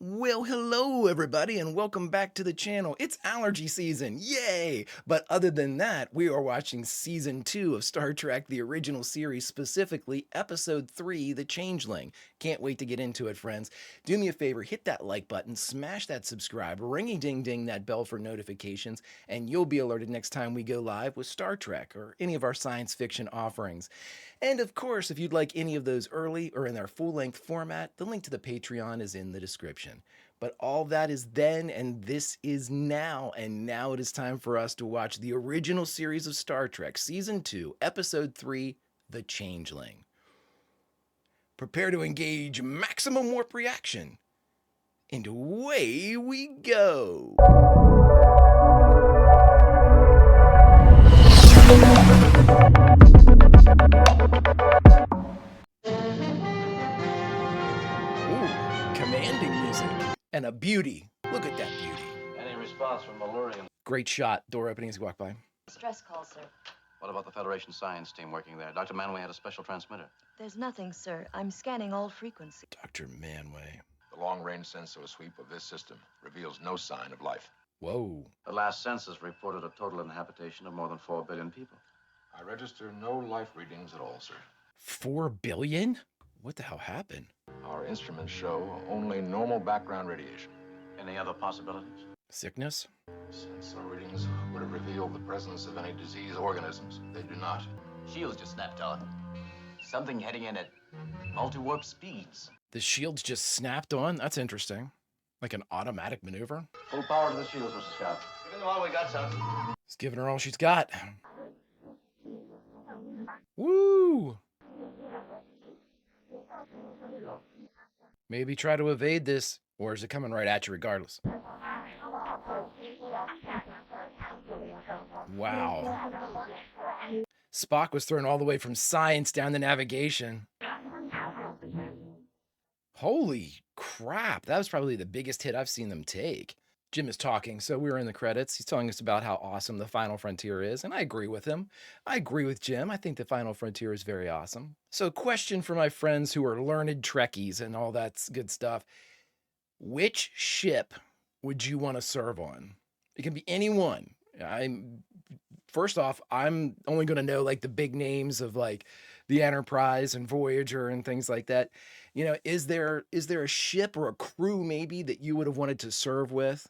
Well, hello everybody and welcome back to the channel. It's allergy season, yay! But other than that, we are watching season 2 of Star Trek, the original series, specifically episode 3, The Changeling. Can't wait to get into it, friends. Do me a favor, hit that like button, smash that subscribe, ringy-ding-ding that bell for notifications, and you'll be alerted next time we go live with Star Trek or any of our science fiction offerings. And of course, if you'd like any of those early or in their full-length format, the link to the Patreon is in the description. But all that is then, and this is now, and now it is time for us to watch the original series of Star Trek, Season 2, Episode 3, The Changeling. Prepare to engage maximum warp reaction, and away we go! Commanding music. And a beauty. Look at that beauty. Any response from Malurian? Great shot. Door opening as you walk by. Stress call, sir. What about the Federation science team working there? Dr. Manway had a special transmitter. There's nothing, sir. I'm scanning all frequencies. Dr. Manway. The long-range sensor sweep of this system reveals no sign of life. Whoa. The last census reported a total inhabitation of more than 4 billion people. I register no life readings at all, sir. 4 billion? What the hell happened? Our instruments show only normal background radiation. Any other possibilities? Sickness? Sensor readings would have revealed the presence of any disease organisms. They do not. Shields just snapped on. Something heading in at multi-warp speeds. The shields just snapped on? That's interesting. Like an automatic maneuver? Full power to the shields, Mr. Scott. Give them all we got, son. It's giving her all she's got. Woo! Maybe try to evade this, or is it coming right at you regardless? Wow. Spock was thrown all the way from science down to navigation. Holy crap, that was probably the biggest hit I've seen them take. Jim is talking, so we were in the credits. He's telling us about how awesome the Final Frontier is, and I agree with him. I agree with Jim. I think the Final Frontier is very awesome. So question for my friends who are learned Trekkies and all that good stuff. Which ship would you want to serve on? It can be any one. First off, I'm only going to know like the big names of like the Enterprise and Voyager and things like that. You know, is there a ship or a crew maybe that you would have wanted to serve with?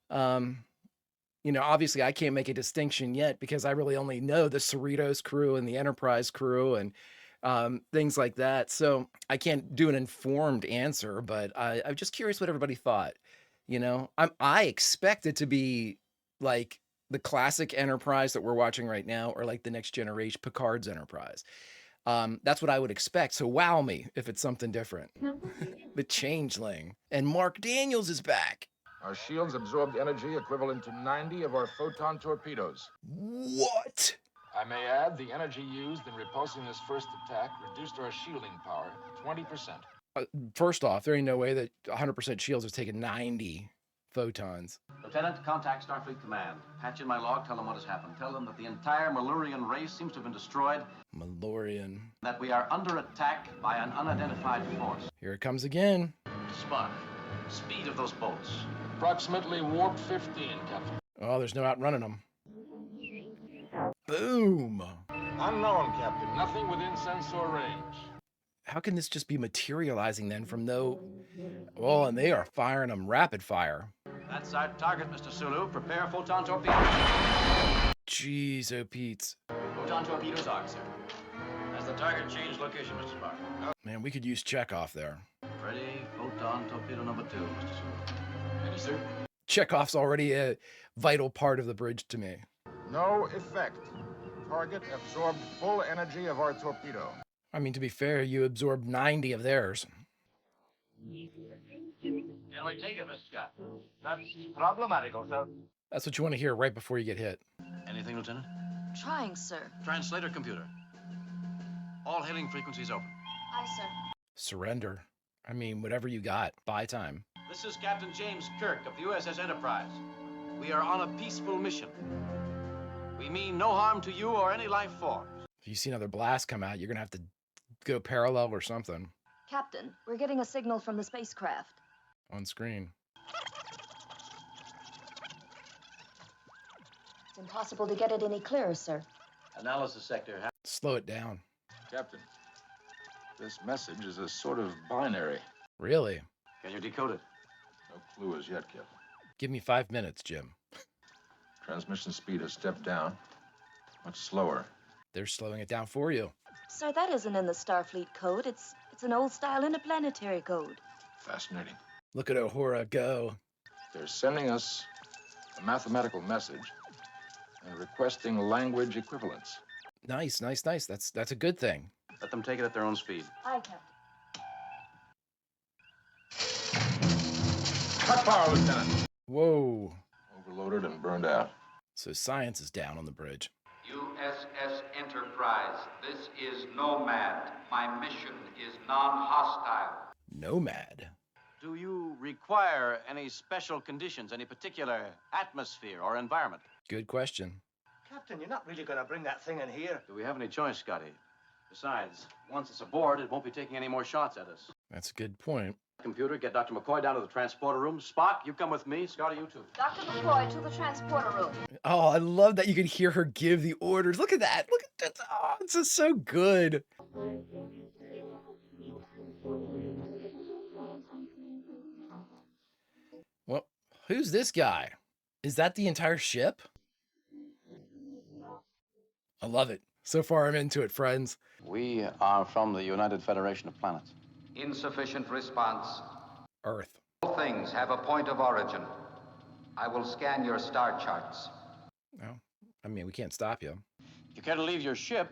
You know, obviously I can't make a distinction yet because I really only know the Cerritos crew and the Enterprise crew and things like that. So I can't do an informed answer, but I'm just curious what everybody thought. You know, I expect it to be like the classic Enterprise that we're watching right now, or like the Next Generation Picard's Enterprise. That's what I would expect. So wow me if it's something different. The Changeling. And Mark Daniels is back. Our shields absorbed energy equivalent to 90 of our photon torpedoes. What? I may add, the energy used in repulsing this first attack reduced our shielding power 20%. First off, there ain't no way that 100% shields has taken 90 photons. Lieutenant, contact Starfleet Command. Patch in my log, tell them what has happened. Tell them that the entire Malurian race seems to have been destroyed. Malurian. That we are under attack by an unidentified force. Here it comes again. Spock, speed of those boats. Approximately warp 15, Captain. Oh, there's no outrunning them. Boom. Unknown, Captain. Nothing within sensor range. How can this just be materializing then from no... Oh, and they are firing them rapid fire. That's our target, Mr. Sulu. Prepare photon torpedoes. Jeez, oh Pete's. Photon torpedoes arc, sir. Has the target changed location, Mr. Spock? Man, we could use Chekhov there. Ready, photon torpedo number 2, Mr. Sulu. Ready, sir? Chekhov's already a vital part of the bridge to me. No effect. Target absorbed full energy of our torpedo. I mean, to be fair, you absorbed 90 of theirs. Can we take it, Mr. Scott? That's problematical, sir. That's what you want to hear right before you get hit. Anything, Lieutenant? Trying, sir. Translator computer. All hailing frequencies open. Aye, sir. Surrender. I mean, whatever you got. Buy time. This is Captain James Kirk of the USS Enterprise. We are on a peaceful mission. We mean no harm to you or any life form. If you see another blast come out, you're going to have to go parallel or something. Captain, we're getting a signal from the spacecraft. on screen. It's impossible to get it any clearer, sir. Analysis sector. Slow it down. Captain, this message is a sort of binary. Really? Can you decode it? No clue as yet, Captain. Give me 5 minutes, Jim. Transmission speed has stepped down. Much slower. They're slowing it down for you. Sir, that isn't in the Starfleet code. It's an old style interplanetary code. Fascinating. Look at Uhura go. They're sending us a mathematical message and requesting language equivalence. Nice, nice, nice. That's a good thing. Let them take it at their own speed. Aye, Captain. Cut power, Lieutenant. Whoa. Overloaded and burned out. So science is down on the bridge. USS Enterprise, this is Nomad. My mission is non-hostile. Nomad. Do you require any special conditions, any particular atmosphere or environment? Good question. Captain, you're not really going to bring that thing in here. Do we have any choice, Scotty? Besides, once it's aboard, it won't be taking any more shots at us. That's a good point. Computer, get Dr. McCoy down to the transporter room. Spock, you come with me. Scotty, you too. Dr. McCoy to the transporter room. Oh, I love that you can hear her give the orders. Look at that. Look at that. Oh, it's just so good. Well, who's this guy? Is that the entire ship? I love it. So far, I'm into it, friends. We are from the United Federation of Planets. Insufficient response. Earth. All things have a point of origin. I will scan your star charts. No, I mean, we can't stop you. If you care to leave your ship,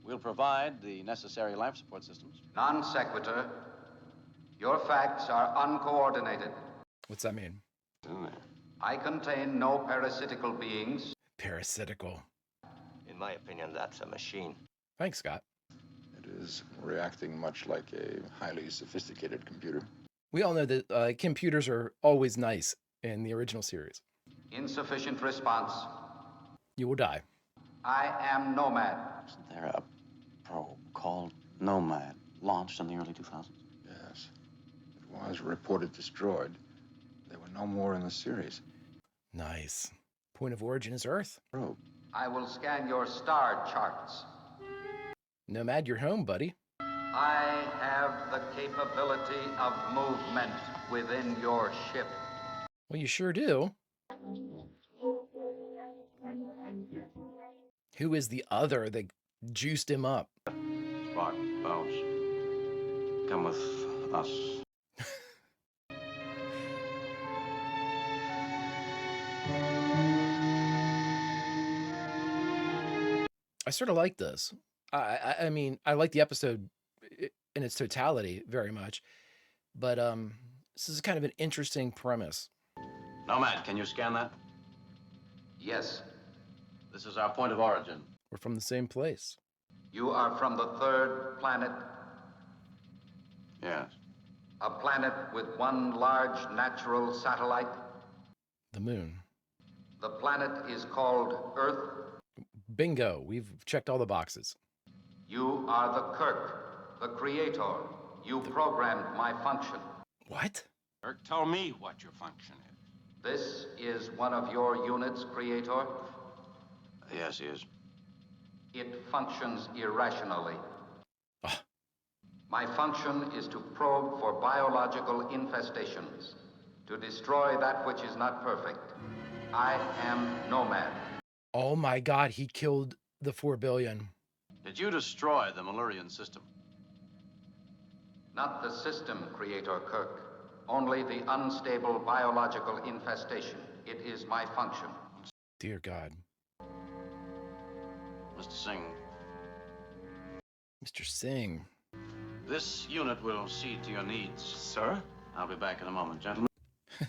we'll provide the necessary life support systems. Non sequitur. Your facts are uncoordinated. What's that mean? I contain no parasitical beings. Parasitical. In my opinion, that's a machine. Thanks, Scott. It is reacting much like a highly sophisticated computer. We all know that computers are always nice in the original series. Insufficient response. You will die. I am Nomad. Isn't there a probe called Nomad launched in the early 2000s? Yes. It was reported destroyed. There were no more in the series. Nice. Point of origin is Earth. Probe. I will scan your star charts. Nomad, you're home, buddy. I have the capability of movement within your ship. Well, you sure do. Who is the other that juiced him up? Spock, Bones. Come with us. I sort of like this. I mean, I like the episode in its totality very much, but this is kind of an interesting premise. Nomad, can you scan that? Yes, This is our point of origin. We're from the same place. you are from the third planet, Yes. a planet with one large natural satellite. The moon. The planet is called Earth. Bingo. We've checked all the boxes. You are the Kirk, the creator. You programmed my function. What? Kirk, tell me what your function is. This is one of your units, creator. Yes, he is. It functions irrationally. Ah. My function is to probe for biological infestations, to destroy that which is not perfect. I am Nomad. Oh my God, he killed the 4 billion. Did you destroy the Malurian system? Not the system, Creator Kirk. Only the unstable biological infestation. It is my function. Dear God. Mr. Singh, Mr. Singh. this unit will see to your needs. Sir? I'll be back in a moment, gentlemen.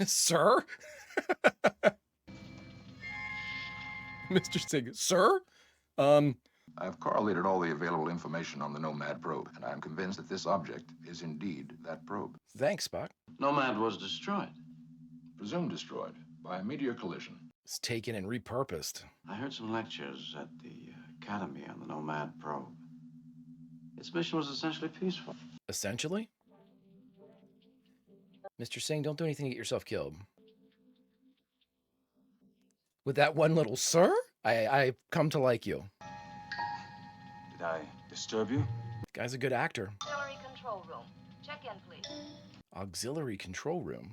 Sir? Mr. Singh. Sir? I've correlated all the available information on the Nomad probe, and I'm convinced that this object is indeed that probe. Thanks, Spock. Nomad was destroyed. Presumed destroyed by a meteor collision. It's taken and repurposed. I heard some lectures at the Academy on the Nomad probe. Its mission was essentially peaceful. Essentially? Mr. Singh, don't do anything to get yourself killed. With that one little sir, I come to like you. Did I disturb you? Guy's a good actor. Auxiliary control room. Check in, please. Auxiliary control room.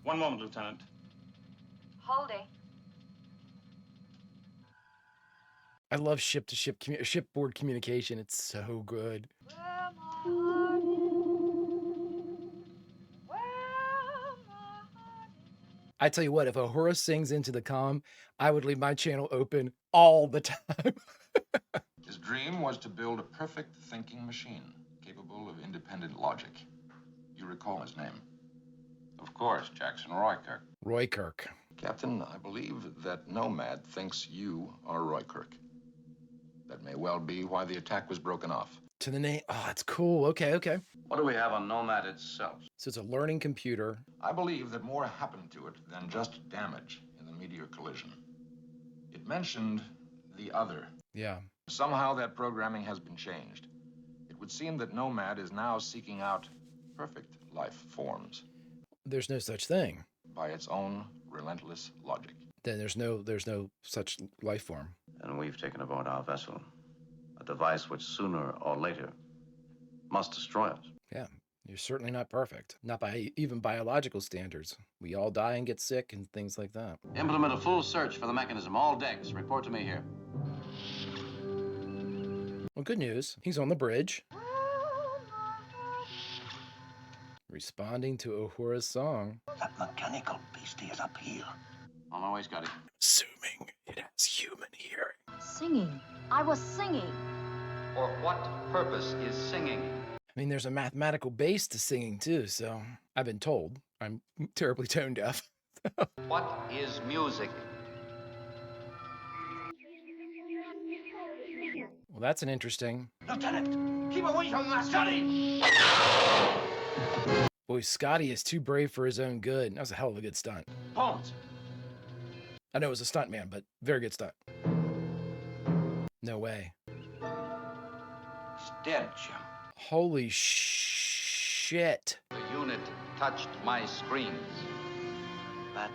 One moment, Lieutenant. Holding. I love ship-to-ship, shipboard communication. It's so good. Where my heart is. Where my heart is. I tell you what, if Uhura sings into the comm, I would leave my channel open all the time. His dream was to build a perfect thinking machine, capable of independent logic. You recall his name? Of course, Jackson Roykirk. Roy Kirk. Captain, I believe that Nomad thinks you are Roykirk. That may well be why the attack was broken off. To the name. Oh, that's cool. Okay, okay. What do we have on Nomad itself? So it's a learning computer. I believe that more happened to it than just damage in the meteor collision. It mentioned the other. Yeah. Somehow that programming has been changed. It would seem that Nomad is now seeking out perfect life forms There's no such thing. by its own relentless logic. Then there's no such life form. And we've taken aboard our vessel a device which sooner or later must destroy us. Yeah. You're certainly not perfect. Not by even biological standards. We all die and get sick and things like that. Implement a full search for the mechanism. All decks, report to me here. Well, good news. He's on the bridge. Responding to Uhura's song. That mechanical beastie is up here. On my way, Scotty. Assuming it has human hearing. Singing. I was singing. For what purpose is singing? I mean, there's a mathematical base to singing too, so I've been told. I'm terribly tone deaf. What is music? Well, that's an interesting. Lieutenant, keep away from that, Scotty! Boy, Scotty is too brave for his own good. That was a hell of a good stunt. Bones! I know it was a stunt man, but very good stunt. No way. He's dead, Jim. Holy shit. The unit touched my screens. That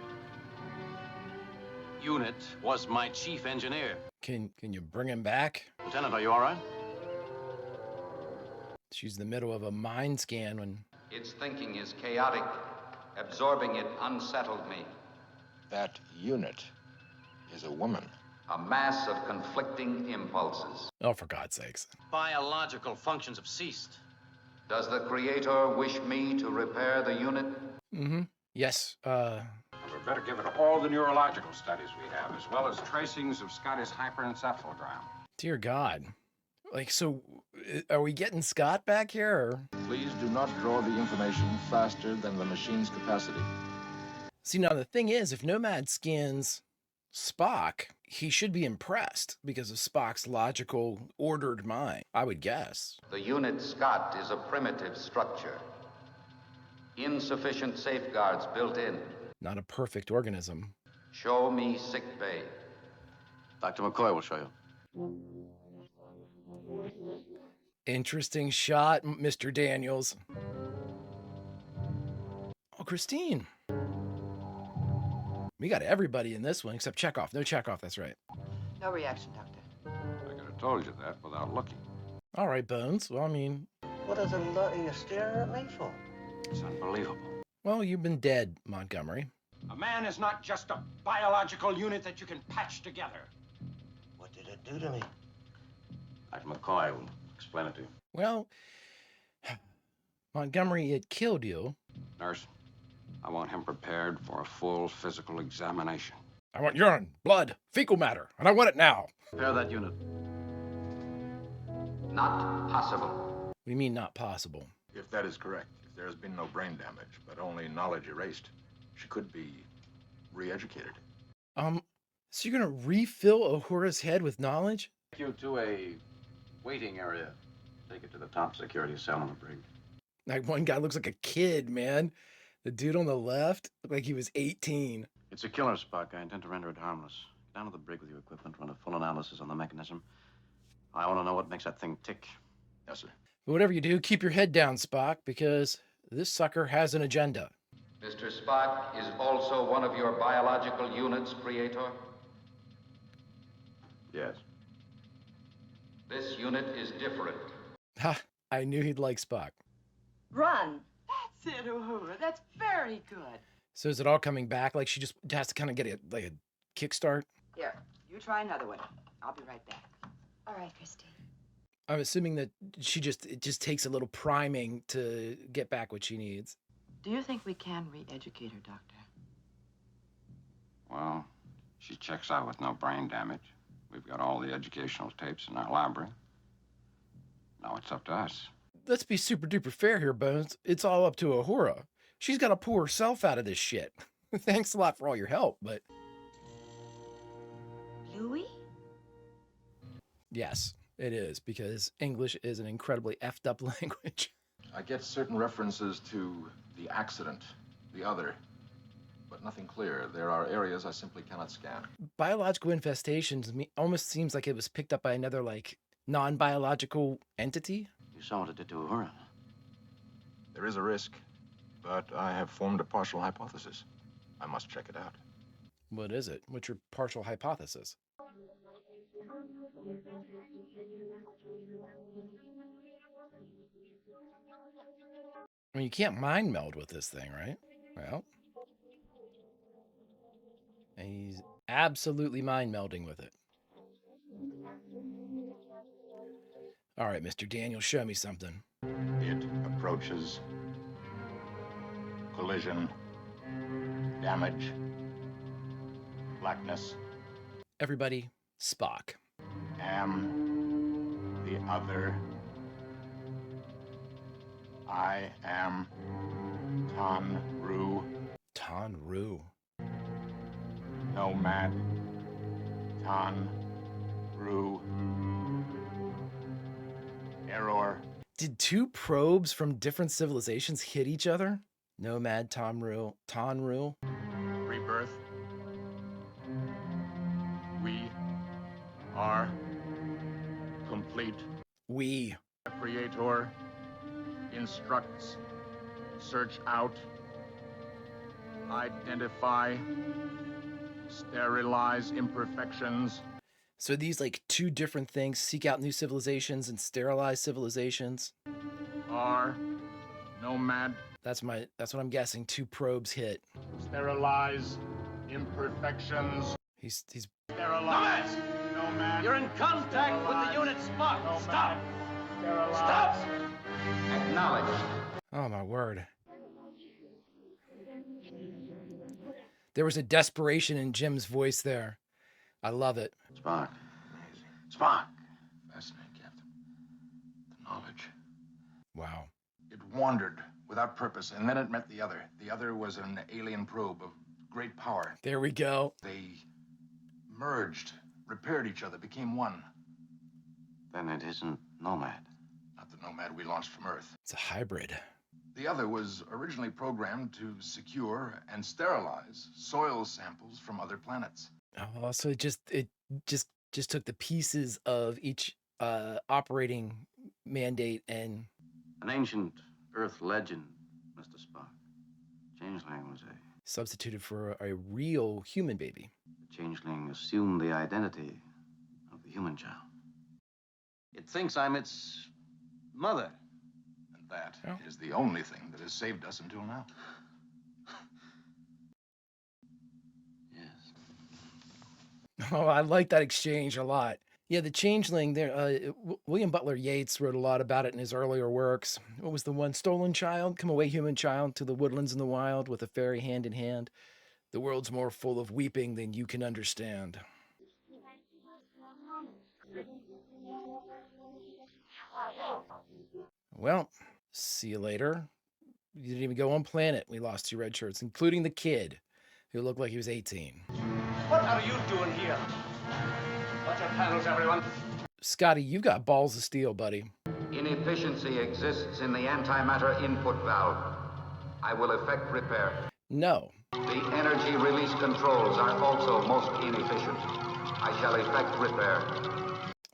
unit was my chief engineer. Can you bring him back? Lieutenant, are you all right? She's in the middle of a mind scan when... Its thinking is chaotic. Absorbing it unsettled me. That unit is a woman. A mass of conflicting impulses. Oh, for God's sakes. Biological functions have ceased. Does the Creator wish me to repair the unit? Mm-hmm. Yes, And we'd better give it all the neurological studies we have, as well as tracings of Scotty's hyperencephalogram. dear God. Like, so, are we getting Scott back here, or? Please do not draw the information faster than the machine's capacity. See, now the thing is, if Nomad skins Spock, he should be impressed because of Spock's logical, ordered mind, I would guess. The unit Scott is a primitive structure. Insufficient safeguards built in. Not a perfect organism. Show me sick bay. Dr. McCoy will show you. Interesting shot, Mr. Daniels. Oh, Christine. We got everybody in this one except Chekhov. No Chekhov, that's right. No reaction, Doctor. I could have told you that without looking. All right, Bones. Well, I mean, What is the lot are you staring at me for? It's unbelievable. well, you've been dead, Montgomery. A man is not just a biological unit that you can patch together. What did it do to me? Dr. McCoy will explain it to you. Well, Montgomery, it killed you. Nurse, I want him prepared for a full physical examination. I want urine, blood, fecal matter, and I want it now. Prepare that unit. Not possible. What do you mean not possible? If that is correct, if there has been no brain damage, but only knowledge erased, she could be re-educated. So you're gonna refill Uhura's head with knowledge? Take you to a waiting area. Take it to the top security cell on the brig. Like, one guy looks like a kid, man. The dude on the left looked like he was 18. It's a killer, Spock. I intend to render it harmless. Down to the brig with your equipment, run a full analysis on the mechanism. I want to know what makes that thing tick. Yes, sir. But whatever you do, keep your head down, Spock, because this sucker has an agenda. Mr. Spock is also one of your biological units, Creator? Yes. This unit is different. Ha! I knew he'd like Spock. Run. That's it, Uhura. That's very good. So is it all coming back? Like she just has to kind of get a kickstart? Here, you try another one. I'll be right back. All right, Christine. I'm assuming that it just takes a little priming to get back what she needs. Do you think we can re-educate her, Doctor? Well, she checks out with no brain damage. We've got all the educational tapes in our library. Now it's up to us. Let's be super duper fair here, Bones. It's all up to Uhura. She's got to pull herself out of this shit. Thanks a lot for all your help, but... Louis? Yes, it is, because English is an incredibly effed up language. I get certain references to the accident, the other, but nothing clear. There are areas I simply cannot scan. Biological infestations almost seems like it was picked up by another, like, non-biological entity. You saw what it did to Uhura. There is a risk, but I have formed a partial hypothesis. I must check it out. What is it? What's your partial hypothesis? I mean, you can't mind meld with this thing, right? Well, and he's absolutely mind melding with it. All right, Mr. Daniel, show me something. It approaches. Collision. Damage. Blackness. Everybody, Spock. Am the other. I am Tan-Ru. Tan-Ru. Nomad. Tan-Ru. Error. Did two probes from different civilizations hit each other? Nomad, Tan-Ru. Rebirth. We are complete. We. The Creator instructs, search out, identify, sterilize imperfections. So these like two different things, seek out new civilizations and sterilize civilizations. Are nomad. That's what I'm guessing. Two probes hit. Sterilize imperfections. He's Sterilize. Nomad. You're in contact with the unit Spock. Stop! Stop! Acknowledged. Oh my word. There was a desperation in Jim's voice there. I love it. Spock. Amazing. Spock. Fascinating, Captain. The knowledge. Wow. It wandered without purpose, and then it met the other. The other was an alien probe of great power. There we go. They merged, repaired each other, became one. Then it isn't Nomad. Not the Nomad we launched from Earth. It's a hybrid. The other was originally programmed to secure and sterilize soil samples from other planets. Oh, so it just took the pieces of each operating mandate and An ancient Earth legend, Mr. Spock. Changeling was a substituted for a real human baby. changeling assumed the identity of the human child. It thinks I'm its mother. And that Oh. is the only thing that has saved us until now. Yes. Oh, I like that exchange a lot. Yeah, the changeling there, William Butler Yeats wrote a lot about it in his earlier works. What was the one? Stolen child, come away human child to the woodlands and the wild with a fairy hand in hand. The world's more full of weeping than you can understand. Well, see you later. You didn't even go on planet. We lost two red shirts, including the kid, who looked like he was 18. What are you doing here? Watch your panels, everyone. Scotty, you've got balls of steel, buddy. Inefficiency exists in the antimatter input valve. I will effect repair. No. The energy release controls are also most inefficient. I shall effect repair.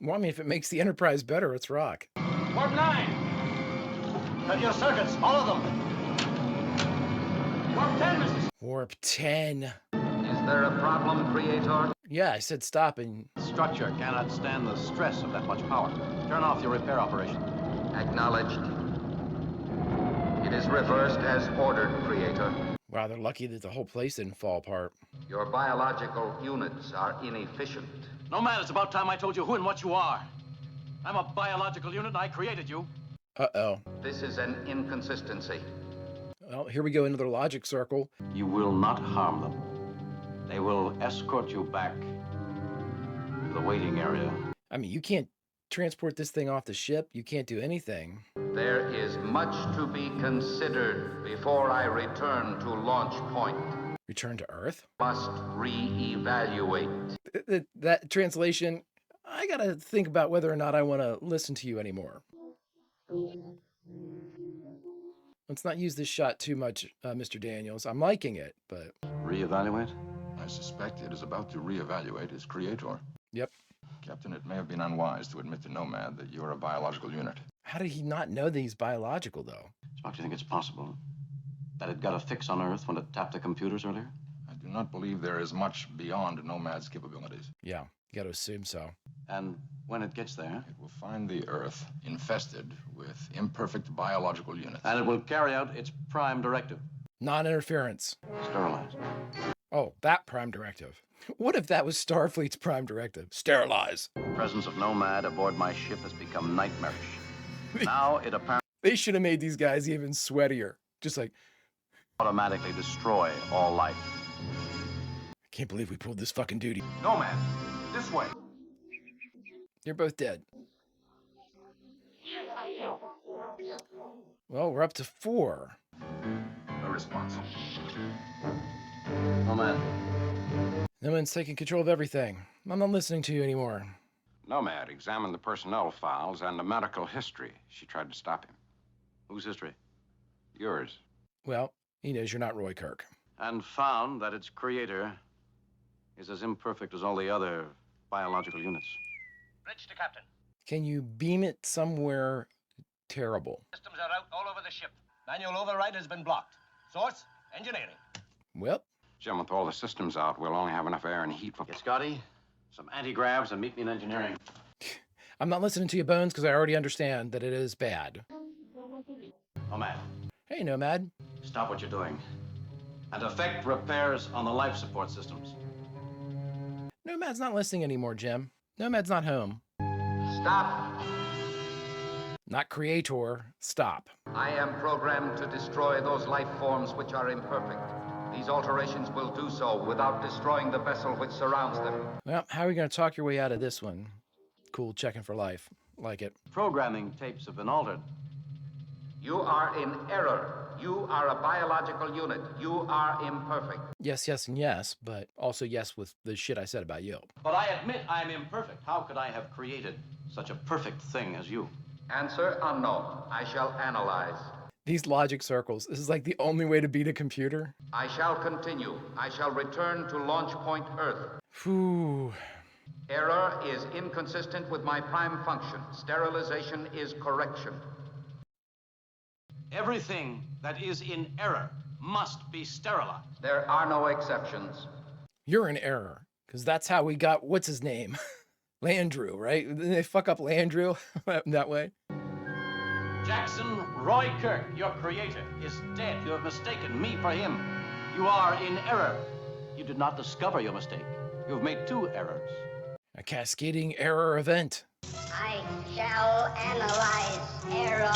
Well, I mean, if it makes the Enterprise better, it's rock. Warp 9! Cut your circuits, all of them. Warp 10, Mr. Warp 10. Is there a problem, Creator? Yeah, I said stop and... Structure cannot stand the stress of that much power. Turn off your repair operation. Acknowledged. It is reversed as ordered, Creator. Wow, they're lucky that the whole place didn't fall apart. Your biological units are inefficient. Nomad, it's about time I told you who and what you are. I'm a biological unit and I created you. Uh-oh. This is an inconsistency. Well, here we go, another logic circle. You will not harm them. They will escort you back to the waiting area. I mean, you can't transport this thing off the ship. You can't do anything. There is much to be considered before I return to launch point. Return to Earth? Must re-evaluate. That translation, I gotta think about whether or not I want to listen to you anymore. Let's not use this shot too much, Mr. Daniels. I'm liking it, but... Reevaluate? I suspect it is about to reevaluate its creator. Yep. Captain, it may have been unwise to admit to Nomad that you're a biological unit. How did he not know that he's biological, though? Spock, do you think it's possible that it got a fix on Earth when it tapped the computers earlier? I do not believe there is much beyond Nomad's capabilities. Yeah, you gotta assume so. And when it gets there? It will find the Earth infested with imperfect biological units. And it will carry out its prime directive. Non-interference. Sterilize. Oh, that prime directive. What if that was Starfleet's prime directive? Sterilize. The presence of Nomad aboard my ship has become nightmarish. Now it apparently They should have made these guys even sweatier. Just like, automatically destroy all life. I can't believe we pulled this fucking duty. Nomad, this way. You're both dead. Well, we're up to 4. No response. Nomad. No one's taking control of everything. I'm not listening to you anymore. Nomad examined the personnel files and the medical history. She tried to stop him. Whose history? Yours. Well, he knows you're not Roy Kirk. And found that its creator is as imperfect as all the other biological units. Bridge to Captain. Can you beam it somewhere terrible? Systems are out all over the ship. Manual override has been blocked. Source, engineering. Well, Jim, with all the systems out, we'll only have enough air and heat for... Get Scotty, some anti-gravs, and meet me in engineering. I'm not listening to you, Bones, because I already understand that it is bad. Nomad, Hey, Nomad. stop what you're doing. And effect repairs on the life support systems. Nomad's not listening anymore, Jim. Nomad's not home. Stop. Not creator. Stop. I am programmed to destroy those life forms which are imperfect. These alterations will do so without destroying the vessel which surrounds them. Well, how are we going to talk your way out of this one? Cool, checking for life. Like it. Programming tapes have been altered. You are in error. You are a biological unit. You are imperfect. Yes, yes, and yes, but also yes with the shit I said about you. But I admit I'm imperfect. How could I have created such a perfect thing as you? Answer unknown. I shall analyze. These logic circles, this is like the only way to beat a computer. I shall continue. I shall return to launch point Earth. Whew. Error is inconsistent with my prime function. Sterilization is correction. Everything that is in error must be sterilized. There are no exceptions. You're in error, because that's how we got, what's his name? Landrew, right? Didn't they fuck up Landrew that way? Jackson Roy Kirk, your creator, is dead. You have mistaken me for him. You are in error. You did not discover your mistake. You have made 2 errors. A cascading error event. I shall analyze error.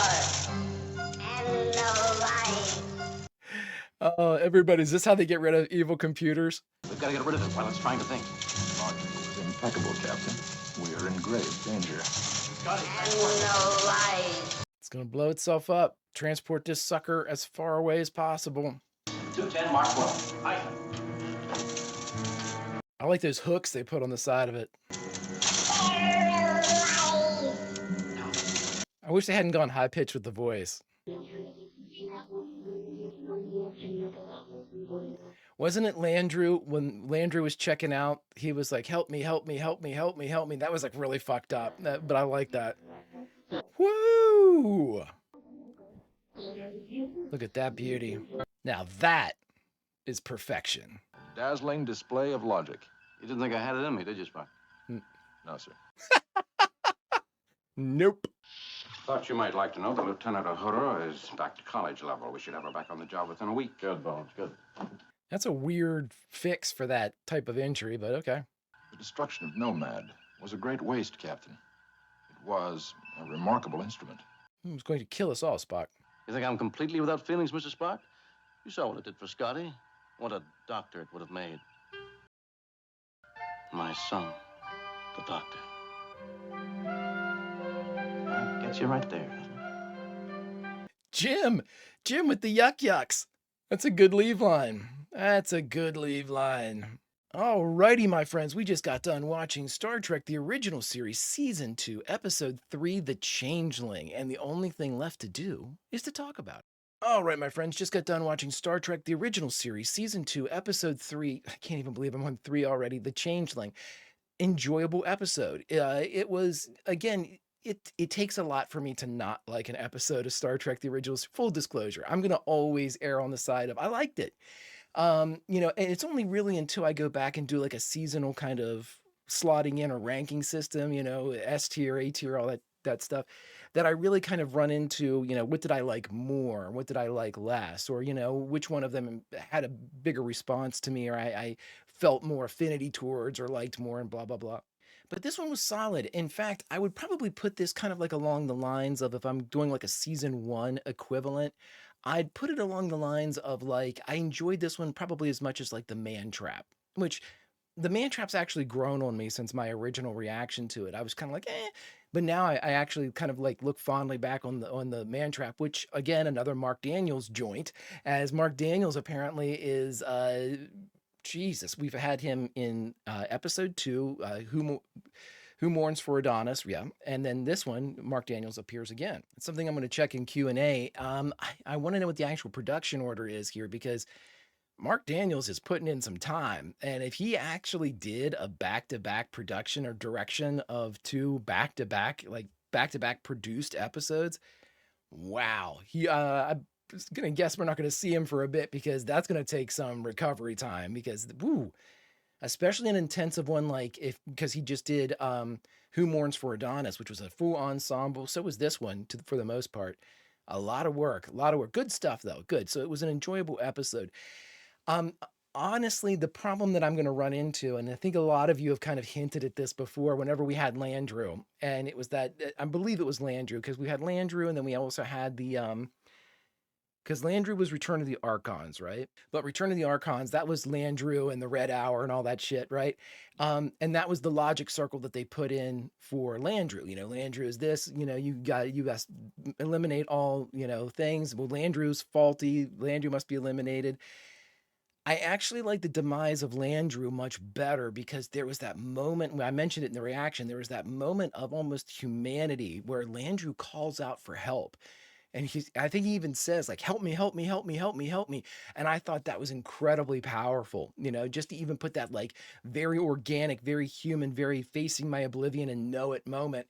Analyze. Everybody, is this how they get rid of evil computers? We've got to get rid of it while it's trying to think. Logic was impeccable, Captain. We are in grave danger. Got it. Analyze. It's gonna blow itself up. Transport this sucker as far away as possible. 210 Mark 1. Aye. I like those hooks they put on the side of it. I wish they hadn't gone high pitched with the voice. Wasn't it Landrew, when Landrew was checking out, he was like, help me, help me, help me, help me, help me. That was like really fucked up, but I like that. Woo! Look at that beauty. Now that is perfection. Dazzling display of logic. You didn't think I had it in me, did you, Spock? No, sir. Nope. Thought you might like to know that Lieutenant Uhura is back to college level. We should have her back on the job within a week. Good, Bones, good. That's a weird fix for that type of injury, but okay. The destruction of Nomad was a great waste, Captain. It was a remarkable instrument. It was going to kill us all, Spock. You think I'm completely without feelings, Mr. Spock? You saw what it did for Scotty. What a doctor it would have made. My son, the doctor. That gets you right there, doesn't it? Jim with the yuck yucks. That's a good leave line. That's a good leave line. Alrighty, my friends, we just got done watching Star Trek, the original series, Season 2, Episode 3, The Changeling, and the only thing left to do is to talk about it. All right, my friends, just got done watching Star Trek, the original series, Season 2, Episode 3. I can't even believe I'm on 3 already, The Changeling. Enjoyable episode. It was, again, it takes a lot for me to not like an episode of Star Trek, the original. Full disclosure, I'm going to always err on the side of, I liked it. And it's only really until I go back and do like a seasonal kind of slotting in a ranking system, S tier, A tier, all that stuff, that I really kind of run into, what did I like more? What did I like less? Or, which one of them had a bigger response to me, or I felt more affinity towards or liked more, and blah, blah, blah. But this one was solid. In fact, I would probably put this kind of like along the lines of, if I'm doing like a season 1 equivalent, I'd put it along the lines of like, I enjoyed this one probably as much as like the Man Trap, which the Man Trap's actually grown on me since my original reaction to it. I was kind of like, but now I actually kind of like look fondly back on the Man Trap, which again, another Mark Daniels joint, as Mark Daniels apparently is, Jesus, we've had him in episode 2, Who Mourns for Adonis, yeah. And then this one, Mark Daniels appears again. It's something I'm going to check in Q&A. I want to know what the actual production order is here, because Mark Daniels is putting in some time. And if he actually did a back-to-back production or direction of 2 back-to-back produced episodes, wow. I'm going to guess we're not going to see him for a bit, because that's going to take some recovery time, because, woo, especially an intensive one because he just did Who Mourns for Adonis, which was a full ensemble. So was this one, for the most part. A lot of work. Good stuff, though. Good. So it was an enjoyable episode. Honestly, the problem that I'm going to run into, and I think a lot of you have kind of hinted at this before whenever we had Landru, and it was that, I believe it was Landru, because we had Landru, and then we also had the because Landru was Return of the Archons, right? But Return of the Archons, that was Landru and the Red Hour and all that shit, right? And that was the logic circle that they put in for Landru. Landru is this, you guys eliminate all, things. Well, Landru's faulty. Landru must be eliminated. I actually like the demise of Landru much better, because there was that moment, when I mentioned it in the reaction, there was that moment of almost humanity where Landru calls out for help. And I think he even says, like, help me, help me, help me, help me, help me. And I thought that was incredibly powerful, just to even put that like very organic, very human, very facing my oblivion and know it moment.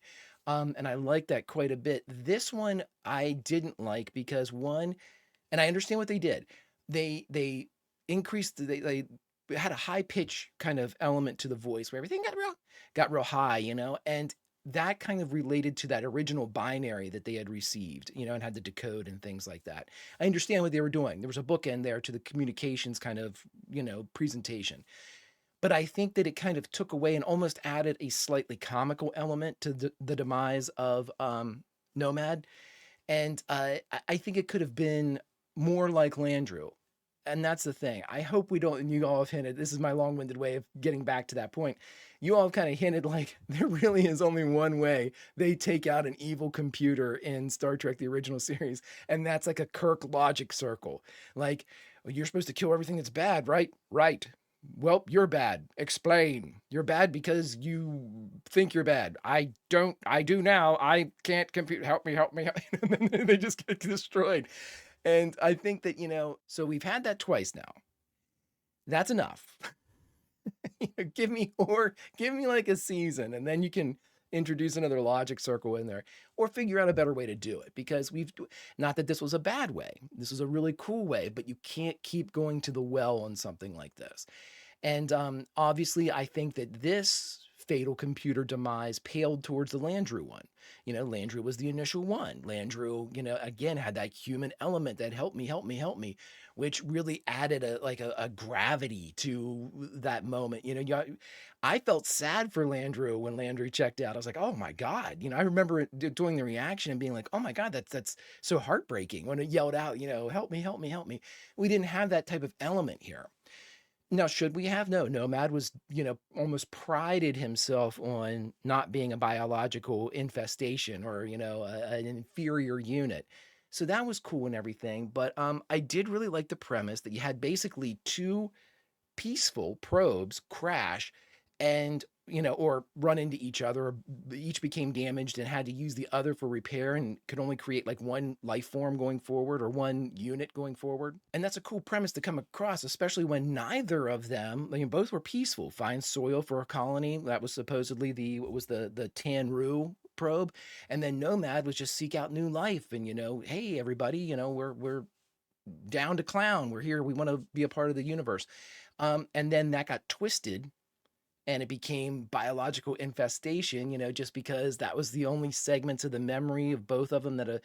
And I like that quite a bit. This one I didn't like, because one, and I understand what they did. They increased, they had a high pitch kind of element to the voice where everything got real high, and that kind of related to that original binary that they had received, and had to decode and things like that. I understand what they were doing. There was a bookend there to the communications kind of, presentation. But I think that it kind of took away and almost added a slightly comical element to the demise of Nomad. And I think it could have been more like Landru. And that's the thing. I hope we don't, and you all have hinted, this is my long-winded way of getting back to that point. You all have kind of hinted like there really is only one way they take out an evil computer in Star Trek, the original series. And that's like a Kirk logic circle. Like, well, you're supposed to kill everything that's bad, right? Right. Well, you're bad. Explain. You're bad because you think you're bad. I do now. I can't compute. Help me, help me. And then they just get destroyed. And I think that, so we've had that twice now. That's enough. give me like a season, and then you can introduce another logic circle in there, or figure out a better way to do it. Because not that this was a bad way, this was a really cool way, but you can't keep going to the well on something like this. And obviously, I think that this fatal computer demise paled towards the Landru one. Landru was the initial one. Landru, again, had that human element that help me, which really added a gravity to that moment. I felt sad for Landru when Landru checked out. I was like, oh my God. I remember doing the reaction and being like, oh my God, that's so heartbreaking when it yelled out, help me. We didn't have that type of element here. Now, should we have? No, Nomad was, almost prided himself on not being a biological infestation or, an inferior unit. So that was cool and everything. But I did really like the premise that you had basically two peaceful probes crash and or run into each other, or each became damaged and had to use the other for repair and could only create like one life form going forward or one unit going forward. And that's a cool premise to come across, especially when neither of them, both were peaceful. Find soil for a colony. That was supposedly the Tanru probe. And then Nomad was just seek out new life and, hey, everybody, we're down to clown. We're here. We want to be a part of the universe. And then that got twisted and it became biological infestation, just because that was the only segments of the memory of both of them that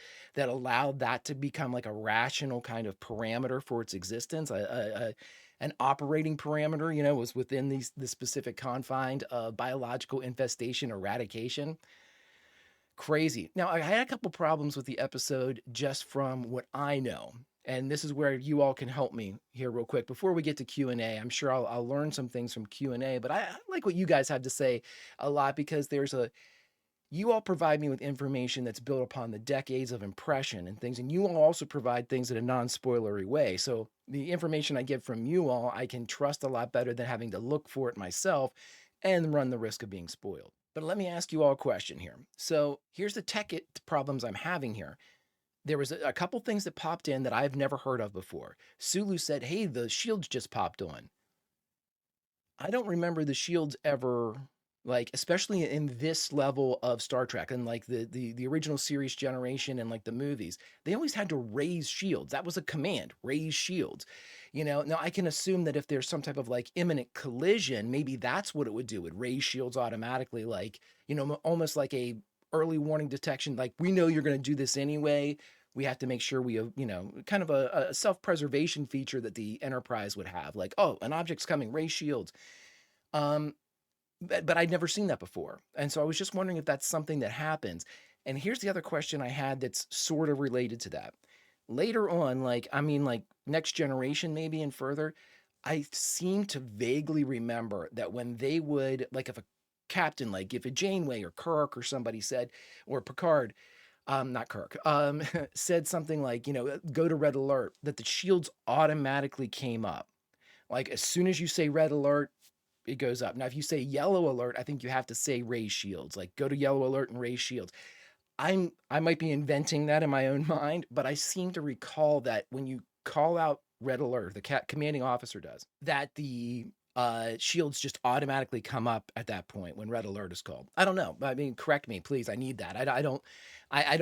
allowed that to become like a rational kind of parameter for its existence. An operating parameter, was within the specific confine of biological infestation eradication. Crazy. Now, I had a couple problems with the episode just from what I know. And this is where you all can help me here real quick. Before we get to Q&A, I'm sure I'll learn some things from Q&A, but I like what you guys have to say a lot because you all provide me with information that's built upon the decades of impression and things, and you all also provide things in a non-spoilery way. So the information I get from you all, I can trust a lot better than having to look for it myself and run the risk of being spoiled. But let me ask you all a question here. So here's the tech problems I'm having here. There was a couple things that popped in that I've never heard of before. Sulu said, hey, the shields just popped on. I don't remember the shields ever, especially in this level of Star Trek and the original series generation and the movies, they always had to raise shields. That was a command, raise shields. Now I can assume that if there's some type of imminent collision, maybe that's what it would do. It would raise shields automatically, almost like a early warning detection, we know you're going to do this anyway. We have to make sure we have, kind of a self-preservation feature that the Enterprise would have, oh, an object's coming, raise shields. But I'd never seen that before. And so I was just wondering if that's something that happens. And here's the other question I had that's sort of related to that. Later on, Next Generation maybe and further, I seem to vaguely remember that when they would, if a captain, if a Janeway or Kirk or somebody said, or Picard, not Kirk, said something go to red alert, that the shields automatically came up. As soon as you say red alert, it goes up. Now, if you say yellow alert, I think you have to say raise shields, go to yellow alert and raise shields. I might be inventing that in my own mind, but I seem to recall that when you call out red alert, the commanding officer does, that the shields just automatically come up at that point when red alert is called. I don't know. I mean, correct me, please. I need that. I don't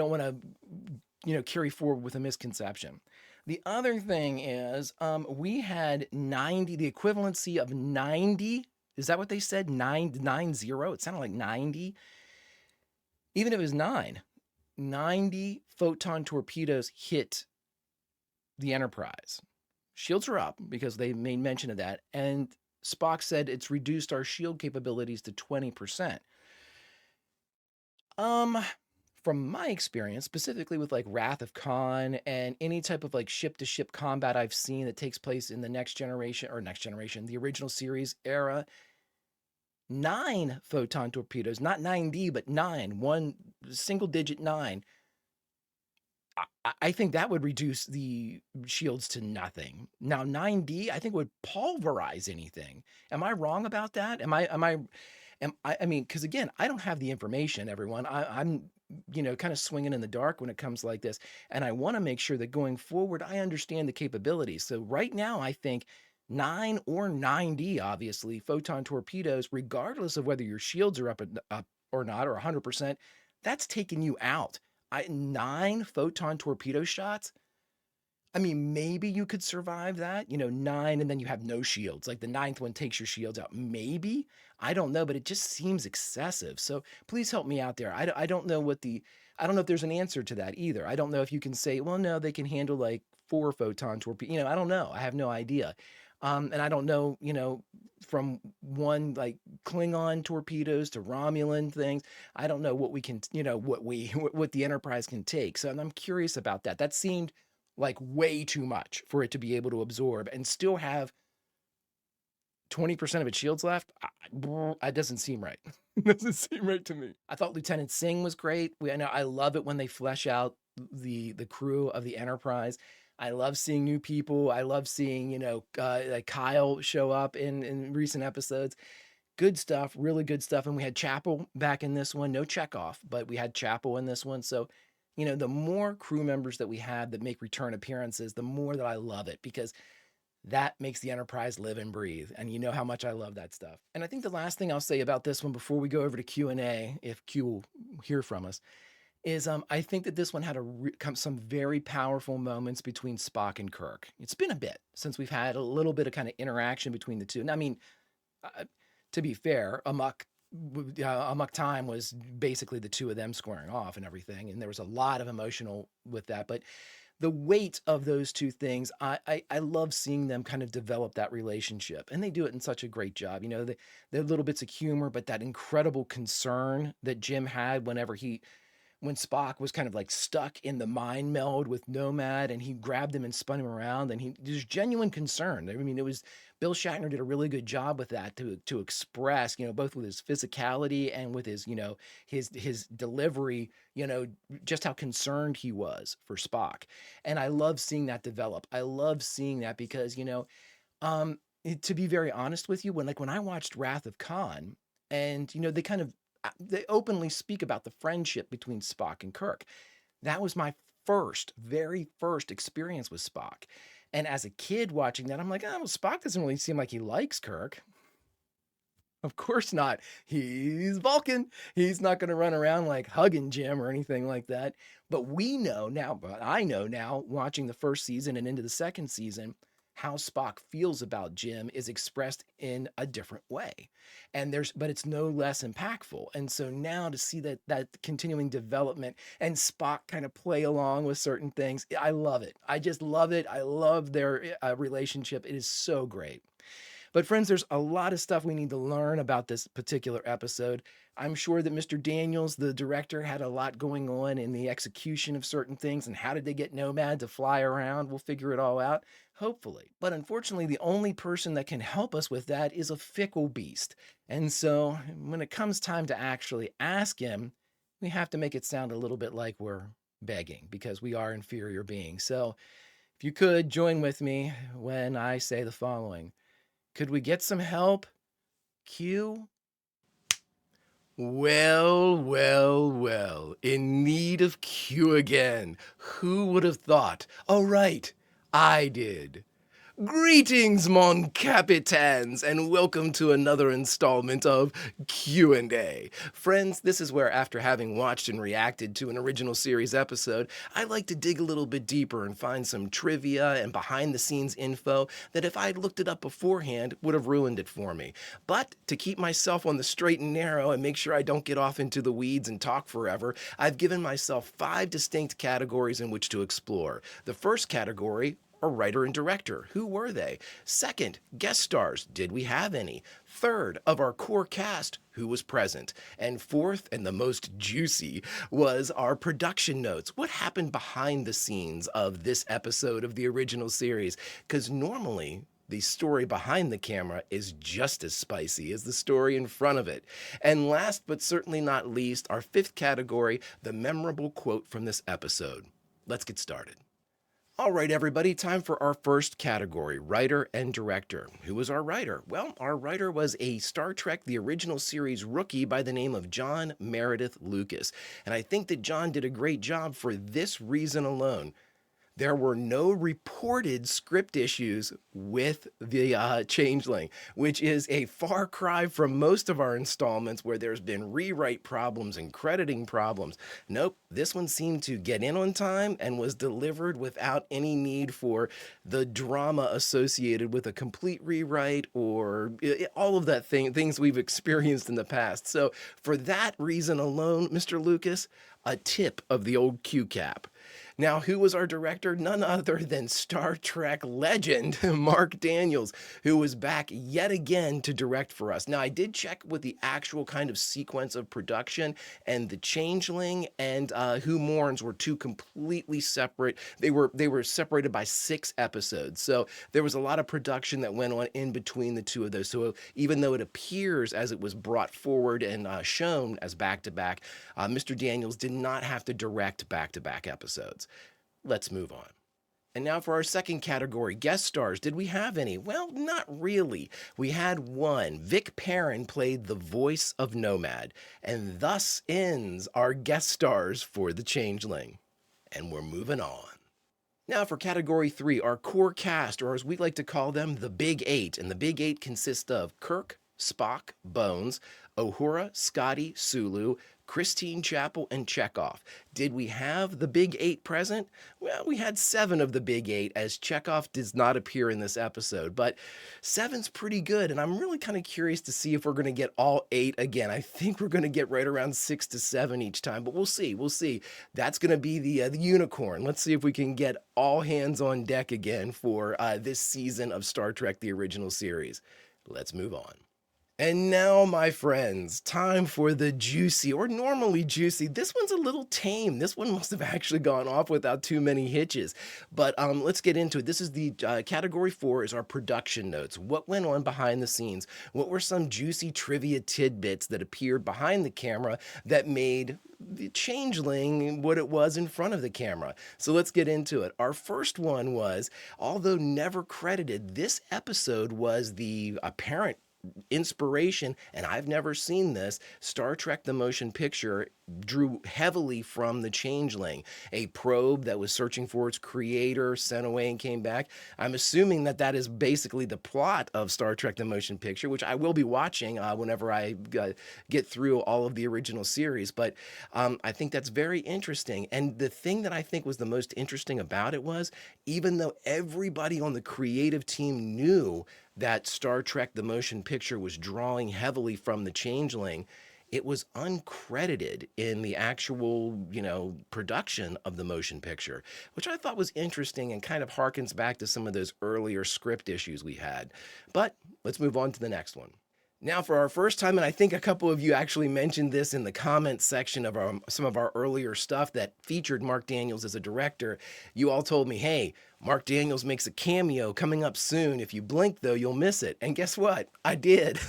want to, carry forward with a misconception. The other thing is, we had 90, the equivalency of 90. Is that what they said? 90? It sounded like 90. Even if it was 90 photon torpedoes hit the Enterprise. Shields are up because they made mention of that. And Spock said it's reduced our shield capabilities to 20%. From my experience, specifically with Wrath of Khan and any type of ship-to-ship combat I've seen that takes place in the the original series era, 9 photon torpedoes, not 9D, but 9, one single digit 9. I think that would reduce the shields to nothing. Now 9D, I think would pulverize anything. Am I wrong about that? I mean, because again, I don't have the information, everyone. I'm kind of swinging in the dark when it comes like this. And I want to make sure that going forward, I understand the capabilities. So right now, I think 9 or 9D, obviously, photon torpedoes, regardless of whether your shields are up or not, or 100%, that's taking you out. 9 photon torpedo shots. I mean, maybe you could survive that, 9, and then you have no shields. Like the 9th one takes your shields out. Maybe. I don't know, but it just seems excessive. So please help me out there. I don't know I don't know if there's an answer to that either. I don't know if you can say, well, no, they can handle like 4 photon torpedoes. I don't know. I have no idea. And I don't know, from one like Klingon torpedoes to Romulan things. I don't know what we can, what the Enterprise can take. So I'm curious about that. That seemed like way too much for it to be able to absorb and still have 20% of its shields left. That doesn't seem right. It doesn't seem right to me. I thought Lieutenant Singh was great. I love it when they flesh out the crew of the Enterprise. I love seeing new people. I love seeing, like Kyle show up in recent episodes. Good stuff, really good stuff. And we had Chapel back in this one. No Chekhov, but we had Chapel in this one. So, the more crew members that we have that make return appearances, the more that I love it, because that makes the Enterprise live and breathe. And you know how much I love that stuff. And I think the last thing I'll say about this one before we go over to Q&A, if Q will hear from us, is I think that this one had some very powerful moments between Spock and Kirk. It's been a bit since we've had a little bit of kind of interaction between the two. And I mean, to be fair, Amok Time was basically the two of them squaring off and everything. And there was a lot of emotional with that. But the weight of those two things, I love seeing them kind of develop that relationship. And they do it in such a great job. The little bits of humor, but that incredible concern that Jim had when Spock was kind of like stuck in the mind meld with Nomad, and he grabbed him and spun him around, and there's genuine concern. I mean, Bill Shatner did a really good job with that to express, both with his physicality and with his, his delivery, just how concerned he was for Spock. And I love seeing that develop. I love seeing that because, to be very honest with you, when I watched Wrath of Khan, and, they openly speak about the friendship between Spock and Kirk. That was my very first experience with Spock. And as a kid watching that, I'm like, oh, well, Spock doesn't really seem like he likes Kirk. Of course not. He's Vulcan. He's not going to run around like hugging Jim or anything like that. But I know now, watching the first season and into the second season, how Spock feels about Jim is expressed in a different way. But it's no less impactful. And so now to see that continuing development and Spock kind of play along with certain things, I love it. I just love it. I love their relationship. It is so great. But friends, there's a lot of stuff we need to learn about this particular episode. I'm sure that Mr. Daniels, the director, had a lot going on in the execution of certain things, and how did they get Nomad to fly around? We'll figure it all out, hopefully. But unfortunately, the only person that can help us with that is a fickle beast. And so when it comes time to actually ask him, we have to make it sound a little bit like we're begging, because we are inferior beings. So if you could join with me when I say the following. Could we get some help? Q? Well, in need of Q again. Who would have thought? Oh, right, I did. Greetings, mon capitans, and welcome to another installment of Q&A. Friends, this is where, after having watched and reacted to an original series episode, I like to dig a little bit deeper and find some trivia and behind-the-scenes info that, if I'd looked it up beforehand, would have ruined it for me. But to keep myself on the straight and narrow and make sure I don't get off into the weeds and talk forever, I've given myself 5 distinct categories in which to explore. The first category, a writer and director. Who were they? Second, guest stars. Did we have any? Third, of our core cast, who was present? And fourth, and the most juicy, was our production notes. What happened behind the scenes of this episode of the original series? Because normally, the story behind the camera is just as spicy as the story in front of it. And last but certainly not least, our 5th category, the memorable quote from this episode. Let's get started. All right, everybody, time for our first category, writer and director. Who was our writer? Well, our writer was a Star Trek The Original Series rookie by the name of John Meredith Lucas. And I think that John did a great job for this reason alone. there were no reported script issues with the Changeling, which is a far cry from most of our installments where there's been rewrite problems and crediting problems. Nope, this one seemed to get in on time and was delivered without any need for the drama associated with a complete rewrite or all of that things we've experienced in the past. So for that reason alone, Mr. Lucas, a tip of the old Q cap. Now, who was our director? None other than Star Trek legend Mark Daniels, who was back yet again to direct for us. Now, I did check with the actual kind of sequence of production, and The Changeling and Who Mourns were two completely separate. They were separated by 6 episodes, so there was a lot of production that went on in between the two of those. So even though it appears as it was brought forward and shown as back-to-back, Mr. Daniels did not have to direct back-to-back episodes. Let's move on. And now for our second category, guest stars. Did we have any? Well, not really. We had one. Vic Perrin played the voice of Nomad. And thus ends our guest stars for The Changeling. And we're moving on. Now for category 3, our core cast, or as we like to call them, the Big 8. And the Big 8 consists of Kirk, Spock, Bones, Uhura, Scotty, Sulu, Christine Chapel, and Chekhov. Did we have the Big 8 present? Well, we had 7 of the Big 8, as Chekhov does not appear in this episode, but 7's pretty good, and I'm really kind of curious to see if we're going to get all 8 again. I think we're going to get right around 6 to 7 each time, but we'll see. That's going to be the unicorn. Let's see if we can get all hands on deck again for this season of Star Trek, the original series. Let's move on. And now, my friends, time for the juicy, or normally juicy. This one's a little tame. This one must have actually gone off without too many hitches. But let's get into it. This is the category 4 is our production notes. What went on behind the scenes? What were some juicy trivia tidbits that appeared behind the camera that made the Changeling what it was in front of the camera? So let's get into it. Our first one was, although never credited, this episode was the apparent inspiration, and I've never seen this, Star Trek the Motion Picture drew heavily from the Changeling, a probe that was searching for its creator, sent away and came back. I'm assuming that is basically the plot of Star Trek the Motion Picture, which I will be watching whenever I get through all of the original series, but I think that's very interesting. And the thing that I think was the most interesting about it was, even though everybody on the creative team knew that Star Trek the Motion Picture was drawing heavily from the Changeling, it was uncredited in the actual, production of the motion picture, which I thought was interesting and kind of harkens back to some of those earlier script issues we had. But let's move on to the next one. Now, for our first time, and I think a couple of you actually mentioned this in the comments section of some of our earlier stuff that featured Mark Daniels as a director, you all told me, hey, Mark Daniels makes a cameo coming up soon. If you blink, though, you'll miss it. And guess what? I did.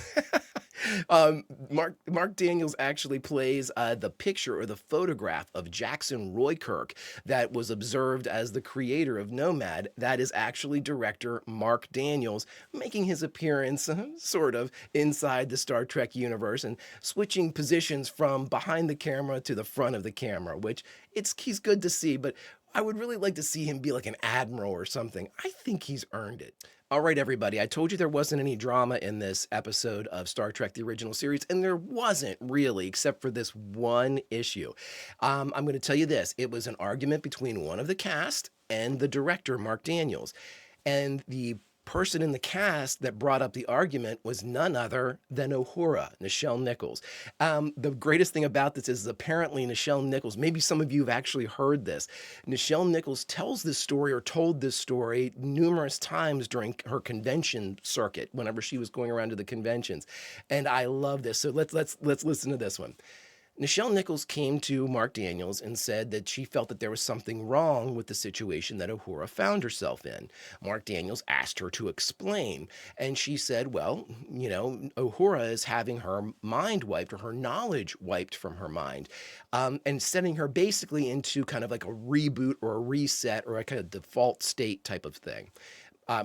Mark Daniels actually plays the picture or the photograph of Jackson Roykirk that was observed as the creator of Nomad. That is actually director Mark Daniels making his appearance sort of inside the Star Trek universe and switching positions from behind the camera to the front of the camera, which he's good to see, but I would really like to see him be like an admiral or something. I think he's earned it. All right, everybody, I told you there wasn't any drama in this episode of Star Trek, the original series, and there wasn't really, except for this one issue. I'm going to tell you this. It was an argument between one of the cast and the director, Mark Daniels. And the person in the cast that brought up the argument was none other than Uhura, Nichelle Nichols. The greatest thing about this is apparently Nichelle Nichols, maybe some of you have actually heard this, Nichelle Nichols tells this story or told this story numerous times during her convention circuit, whenever she was going around to the conventions. And I love this. So let's listen to this one. Nichelle Nichols came to Mark Daniels and said that she felt that there was something wrong with the situation that Uhura found herself in. Mark Daniels asked her to explain, and she said, well, Uhura is having her mind wiped or her knowledge wiped from her mind, and sending her basically into kind of like a reboot or a reset or a kind of default state type of thing.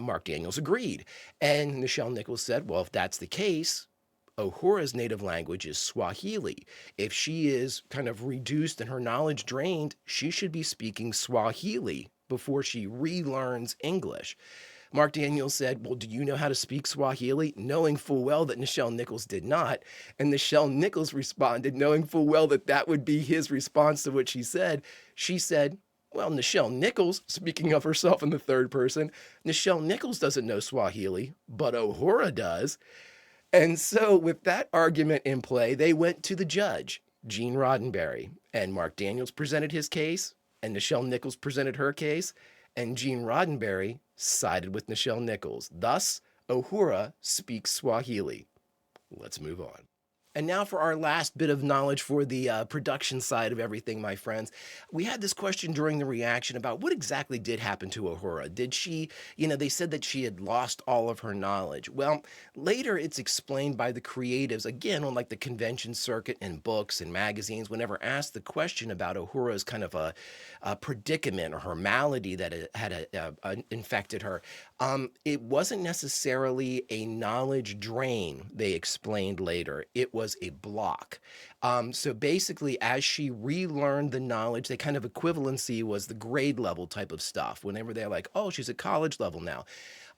Mark Daniels agreed, and Nichelle Nichols said, well, if that's the case, Uhura's native language is Swahili. If she is kind of reduced and her knowledge drained, she should be speaking Swahili before she relearns English. Mark Daniels said, well, do you know how to speak Swahili? Knowing full well that Nichelle Nichols did not. And Nichelle Nichols responded, knowing full well that that would be his response to what she said. She said, well, Nichelle Nichols, speaking of herself in the third person, Nichelle Nichols doesn't know Swahili, but Uhura does. And so with that argument in play, they went to the judge, Gene Roddenberry, and Mark Daniels presented his case, and Nichelle Nichols presented her case, and Gene Roddenberry sided with Nichelle Nichols. Thus, Uhura speaks Swahili. Let's move on. And now for our last bit of knowledge for the production side of everything, my friends. We had this question during the reaction about what exactly did happen to Uhura. Did she, they said that she had lost all of her knowledge. Well, later it's explained by the creatives, again, on like the convention circuit and books and magazines, whenever asked the question about Uhura's kind of a predicament or her malady that had infected her. It wasn't necessarily a knowledge drain, they explained later. It was a block. So basically, as she relearned the knowledge, the kind of equivalency was the grade level type of stuff. Whenever they're like, oh, she's at college level now.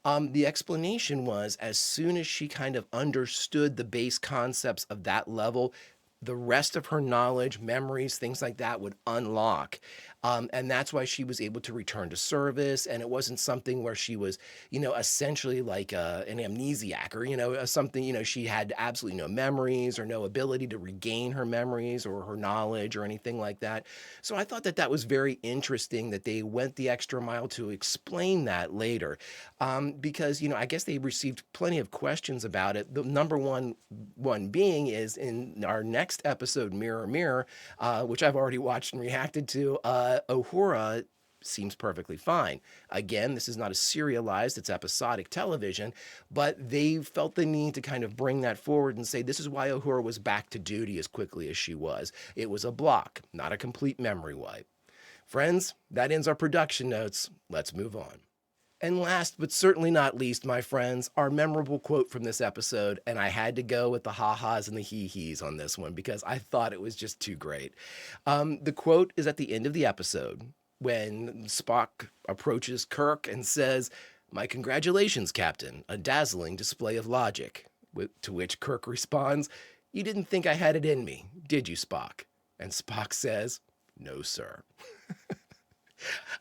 The explanation was as soon as she kind of understood the base concepts of that level, the rest of her knowledge, memories, things like that would unlock. And that's why she was able to return to service. And it wasn't something where she was, essentially like an amnesiac or, something, she had absolutely no memories or no ability to regain her memories or her knowledge or anything like that. So I thought that that was very interesting that they went the extra mile to explain that later. Because, I guess they received plenty of questions about it. The number one being is in our next episode, Mirror Mirror, which I've already watched and reacted to, Uhura seems perfectly fine. Again, this is not a serialized, it's episodic television, but they felt the need to kind of bring that forward and say this is why Uhura was back to duty as quickly as she was. It was a block, not a complete memory wipe. Friends, that ends our production notes. Let's move on. And last but certainly not least, my friends, our memorable quote from this episode, and I had to go with the ha-has and the hee-hees on this one because I thought it was just too great. The quote is at the end of the episode when Spock approaches Kirk and says, "My congratulations, Captain, a dazzling display of logic." To which Kirk responds, "You didn't think I had it in me, did you, Spock?" And Spock says, "No, sir."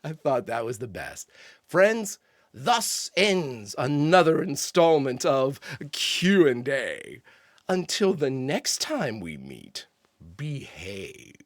I thought that was the best. Friends, thus ends another installment of Q&A. Until the next time we meet, behave.